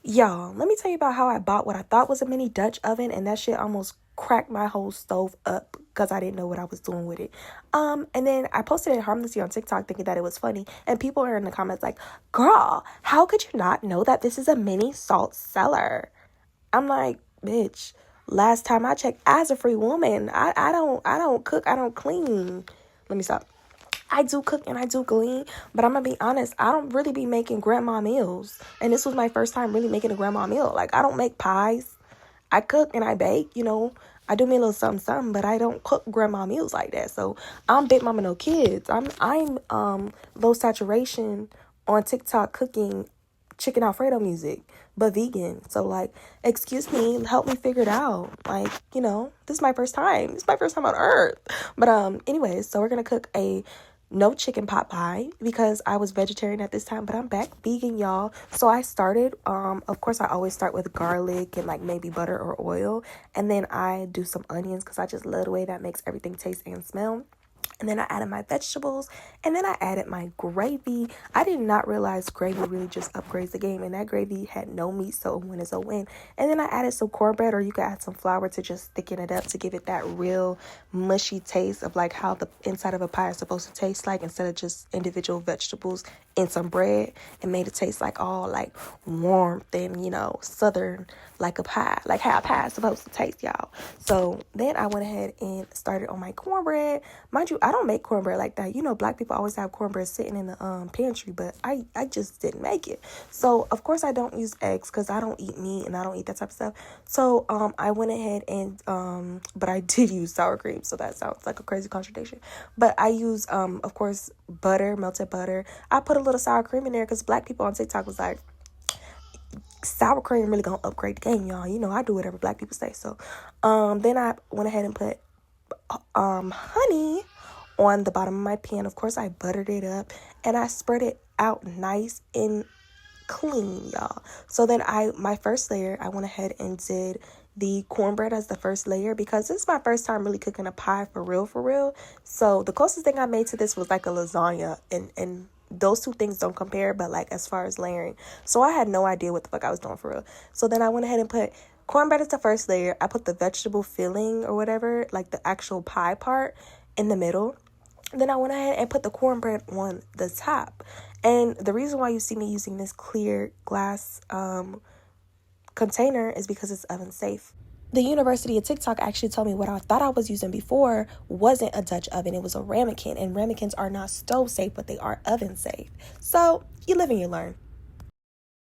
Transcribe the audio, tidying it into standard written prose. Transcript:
Y'all, let me tell you about how I bought what I thought was a mini Dutch oven, and that shit almost cracked my whole stove up because I didn't know what I was doing with it. And then I posted it harmlessly on TikTok thinking that it was funny, and people are in the comments like, girl, how could you not know that this is a mini salt cellar? I'm like, bitch, last time I checked, as a free woman, I don't cook, I don't clean. Let me stop. I do cook and I do clean, but I'm gonna be honest, I don't really be making grandma meals. And this was my first time really making a grandma meal. Like, I don't make pies. I cook and I bake, I do me a little something, something, but I don't cook grandma meals like that. So I'm big mama no kids. I'm low saturation on TikTok cooking chicken Alfredo music, but vegan. So like, excuse me, help me figure it out. Like, this is my first time. This is my first time on earth. But anyways, so we're gonna cook a no chicken pot pie because I was vegetarian at this time, but I'm back vegan, y'all. So I started, of course I always start with garlic and like maybe butter or oil, and then I do some onions because I just love the way that makes everything taste and smell. And then I added my vegetables, and then I added my gravy. I did not realize gravy really just upgrades the game, and that gravy had no meat, so a win is a win. And then I added some cornbread, or you could add some flour to just thicken it up to give it that real mushy taste of like how the inside of a pie is supposed to taste like, instead of just individual vegetables in some bread. It made it taste like all like warmth and, southern, like a pie, like how a pie is supposed to taste, y'all. So then I went ahead and started on my cornbread. Mind you, I don't make cornbread like that. Black people always have cornbread sitting in the pantry, but I just didn't make it. So of course I don't use eggs because I don't eat meat and I don't eat that type of stuff. So I went ahead and but I did use sour cream, so that sounds like a crazy contradiction. But I use of course butter, melted butter. I put a little sour cream in there because black people on TikTok was like, sour cream really gonna upgrade the game, y'all. I do whatever black people say. So then I went ahead and put honey on the bottom of my pan. Of course I buttered it up and I spread it out nice and clean, y'all. So then my first layer, I went ahead and did the cornbread as the first layer because this is my first time really cooking a pie for real. So the closest thing I made to this was like a lasagna, and those two things don't compare, but like as far as layering, so I had no idea what the fuck I was doing for real. So then I went ahead and put cornbread as the first layer. I put the vegetable filling or whatever, like the actual pie part, in the middle. Then I went ahead and put the cornbread on the top. And the reason why you see me using this clear glass container is because it's oven safe. The University of TikTok actually told me what I thought I was using before wasn't a Dutch oven. It was a ramekin, and ramekins are not stove safe, but they are oven safe. So you live and you learn.